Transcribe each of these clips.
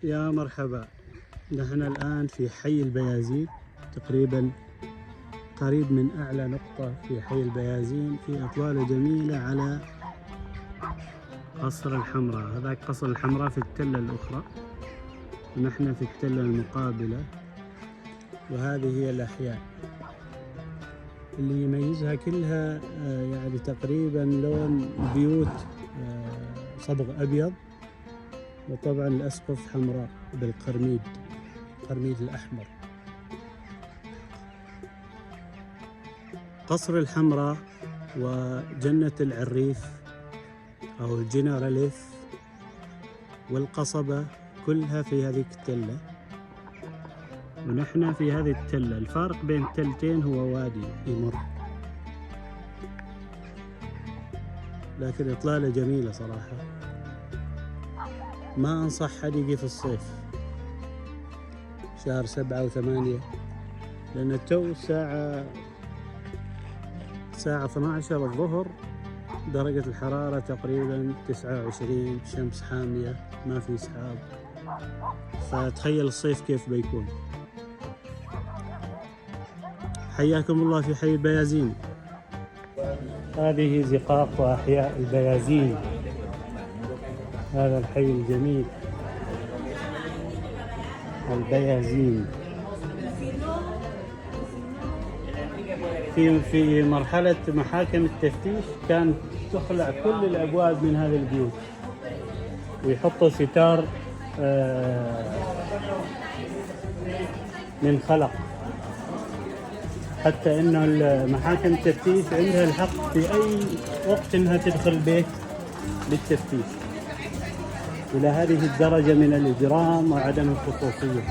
يا مرحبا. نحن الآن في حي البيازين، تقريبا قريب من أعلى نقطة في حي البيازين، في إطلالة جميلة على قصر الحمراء. هذاك قصر الحمراء في التلة الأخرى ونحن في التلة المقابلة، وهذه هي الأحياء اللي يميزها كلها يعني تقريبا لون بيوت صبغ أبيض، وطبعا الأسقف حمراء بالقرميد، القرميد الأحمر. قصر الحمراء وجنة العريف أو الجنراليف والقصبة كلها في هذه التلة، ونحن في هذه التلة. الفارق بين التلتين هو وادي يمر، لكن إطلالة جميلة صراحة. ما أنصح حد يجي في الصيف، شهر 7 و8، لأن التو الساعة 12 الظهر درجة الحرارة تقريبا 29، شمس حامية، ما في سحاب، فتخيل الصيف كيف بيكون. حياكم الله في حي البيازين. هذه زقاق وأحياء البيازين، هذا الحي الجميل البيازين. في مرحلة محاكم التفتيش كانت تخلع كل الأبواب من هذه البيوت ويحطوا ستار من خلق، حتى إنه محاكم التفتيش عندها الحق في أي وقت إنها تدخل بيت للتفتيش. إلى هذه الدرجة من الإجرام وعدم الخصوصية.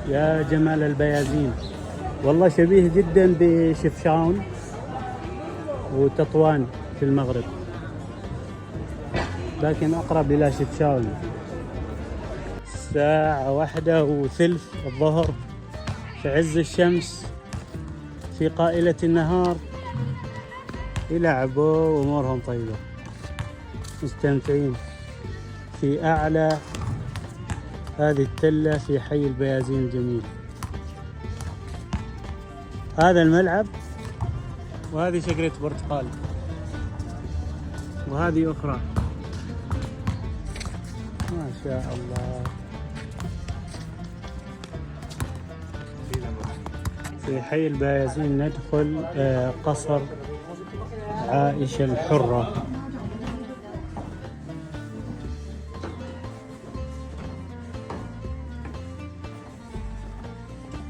يا جمال البيازين، والله شبيه جدا بشفشاون وتطوان في المغرب، لكن أقرب إلى شفشاون. الساعة 1:03 الظهر في عز الشمس، في قائلة النهار، يلعبوا وأمورهم طيبة، مستمتعين في أعلى هذه التلة في حي البيازين الجميل. هذا الملعب، وهذه شجرة برتقال، وهذه أخرى. ما شاء الله. في حي البيازين ندخل قصر عائشة الحرة.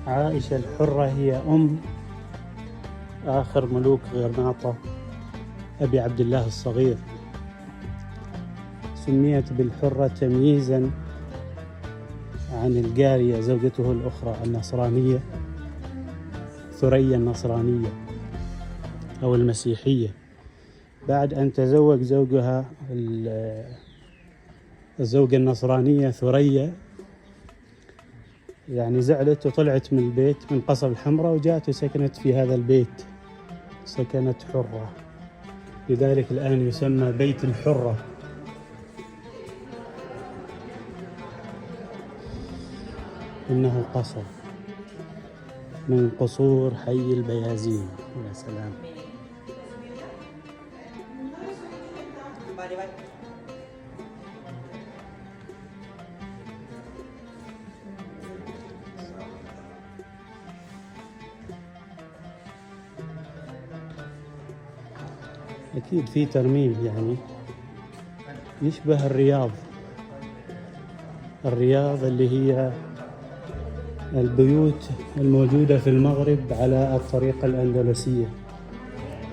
عائشة الحرة هي أم آخر ملوك غرناطة، أبي عبد الله الصغير. سميت بالحرة تمييزا عن الجارية زوجته الأخرى النصرانية، ثريا النصرانية أو المسيحية، بعد أن تزوج زوجها الزوجة النصرانية ثريا، يعني زعلت وطلعت من البيت من قصر الحمراء وجاءت وسكنت في هذا البيت، سكنت حرة، لذلك الآن يسمى بيت الحرة. إنه قصر من قصور حي البيازين. يا سلام. أكيد في ترميم، يعني يشبه الرياض اللي هي البيوت الموجودة في المغرب على الطريقة الأندلسية،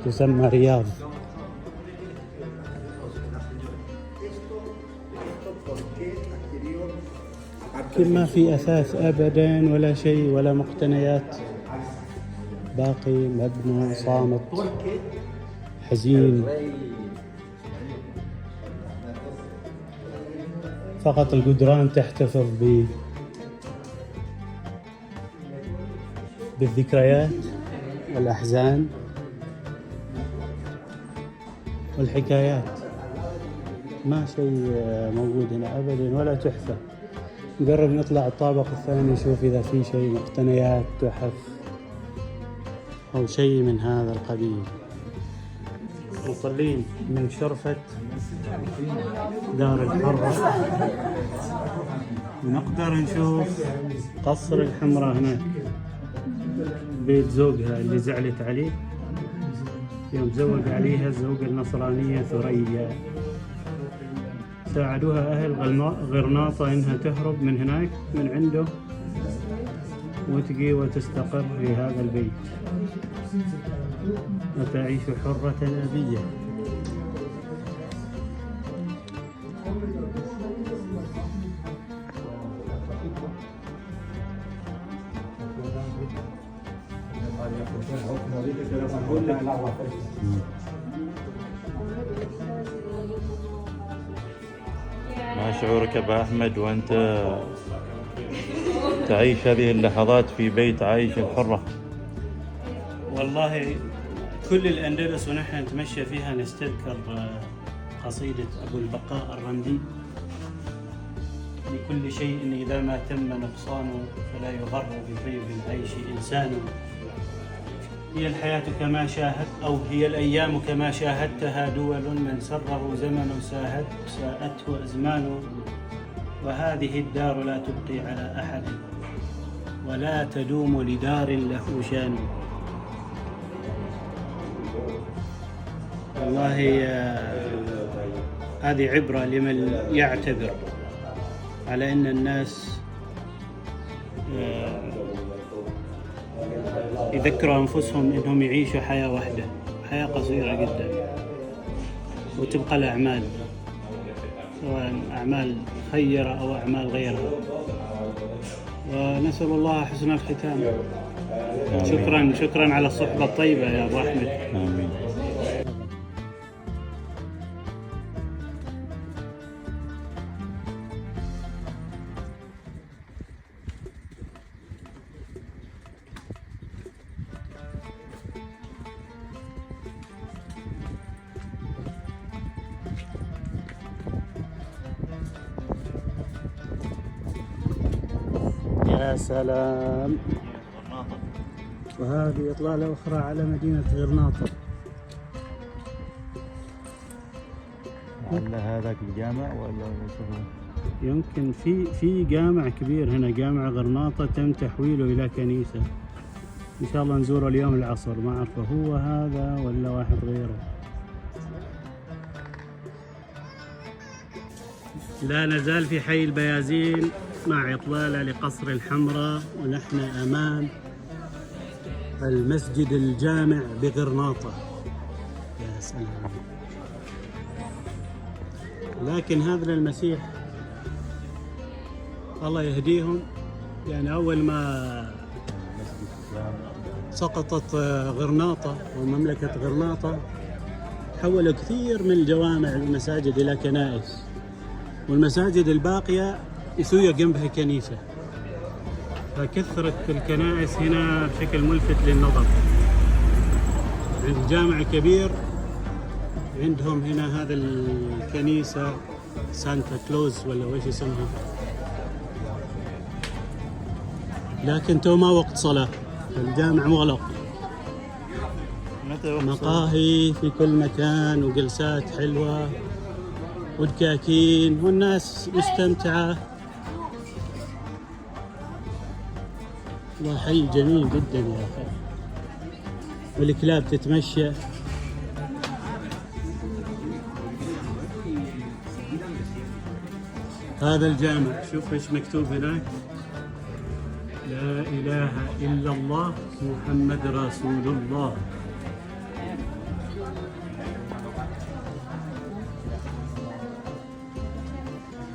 تسمى رياض. لكن ما في أثاث أبدا ولا شيء ولا مقتنيات، باقي مبنى صامت حزين، فقط الجدران تحتفظ بالذكريات والأحزان والحكايات. ما شيء موجود هنا أبدا ولا تحفة. نقرب نطلع الطابق الثاني نشوف إذا في شيء مقتنيات تحف أو شيء من هذا القبيل. مصلين من شرفة دار الحرة نقدر نشوف قصر الحمراء هناك، بيت زوجها اللي زعلت عليه يوم زوج عليها الزوجة النصرانية ثريا. ساعدوها أهل غرناطة إنها تهرب من هناك من عنده وتجي وتستقر في هذا البيت وتعيش حرة أبية. ما شعورك أبا أحمد وأنت تعيش هذه اللحظات في بيت عائشة الحرة؟ والله كل الأندلس ونحن نتمشى فيها نستذكر قصيدة أبو البقاء الرندي: لكل شيء إذا ما تم نقصانه فلا يغر بطيب العيش إنسان. هي الحياة كما شاهدت أو هي الأيام كما شاهدتها، دول من سره زمن ساءته أزمان. وهذه الدار لا تبقي على أحد ولا تدوم لدار له شان. والله هذه عبرة لمن يعتبر على أن الناس يذكروا أنفسهم أنهم يعيشوا حياة واحدة، حياة قصيرة جدا، وتبقى الأعمال سواء أعمال خيرة أو أعمال غيرها. ونسأل الله حسن الختام. شكرا على الصحبة الطيبة يا أبو أحمد. آمين. يا سلام. وهذه إطلالة أخرى على مدينة غرناطة. لعل هذاك الجامع ولا يمكن في جامع كبير هنا، جامع غرناطة تم تحويله إلى كنيسة. إن شاء الله نزوره اليوم العصر، ما أعرف هو هذا ولا واحد غيره. لا نزال في حي البيازين مع إطلالة لقصر الحمراء، ونحن أمام المسجد الجامع بغرناطة. يا سلام. لكن هذا المسيح الله يهديهم، يعني أول ما سقطت غرناطة ومملكة غرناطة حولوا كثير من الجوامع والمساجد إلى كنائس، والمساجد الباقية يسوي جنبها كنيسة، فكثرت الكنائس هنا بشكل ملفت للنظر. عند جامع كبير عندهم هنا هذا الكنيسة سانتا كلوز ولا وش اسمها، لكن تو ما وقت صلاة، الجامع مغلق. مقاهي في كل مكان وجلسات حلوة ودكاكين والناس مستمتعة. والله حي جميل جدا يا أخي، والكلاب تتمشى. هذا الجامع شوف ايش مكتوب هناك: لا إله إلا الله محمد رسول الله.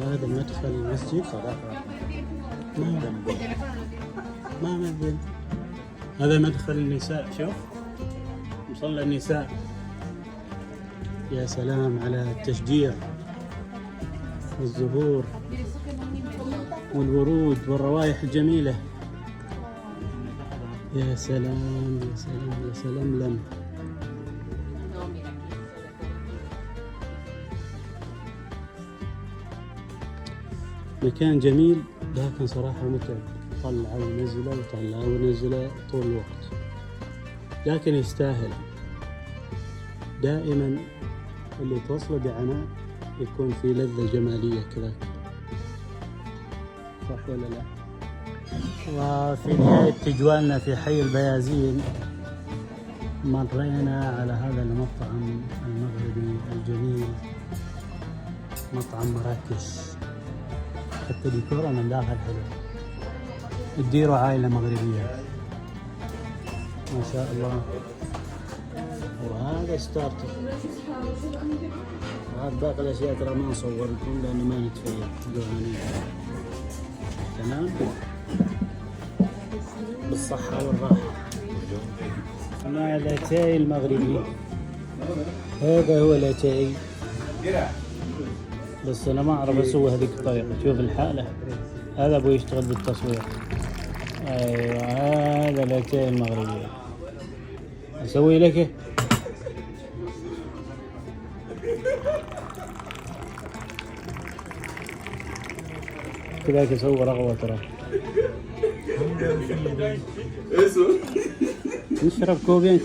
هذا مدخل المسجد صراحة ما مدين. هذا مدخل النساء، شوف مصلى النساء. يا سلام على التشجير والزهور والورود والروائح الجميلة. يا سلام يا سلام يا سلام لم. مكان جميل لكن صراحة متعب، طلع ونزله وطلع ونزله طول الوقت، لكن يستاهل. دائما اللي توصله بعناء يكون في لذة جمالية كذا، صح ولا لا؟ وفي نهاية تجوالنا في حي البيازين مرينا على هذا المطعم المغربي الجميل، مطعم مراكش. حتى ديكوره من داخل حلو، تديره عائلة مغربية ما شاء الله. وهذا ستارتر، وهذا باقي الأشياء ترى ما نصور لكم لأنه ما نتفيق جوعانين. تمام، بالصحة والراحة. مع الأتاي المغربي، هذا هو الأتاي، بس أنا ما أعرف أسوي هذيك الطريقة. شوف الحالة، هذا أبو يشتغل بالتصوير. أيوة هذا الأتاي المغربي. أسوي لك كذاك أسوي رغوة ترى. نشرب كوبين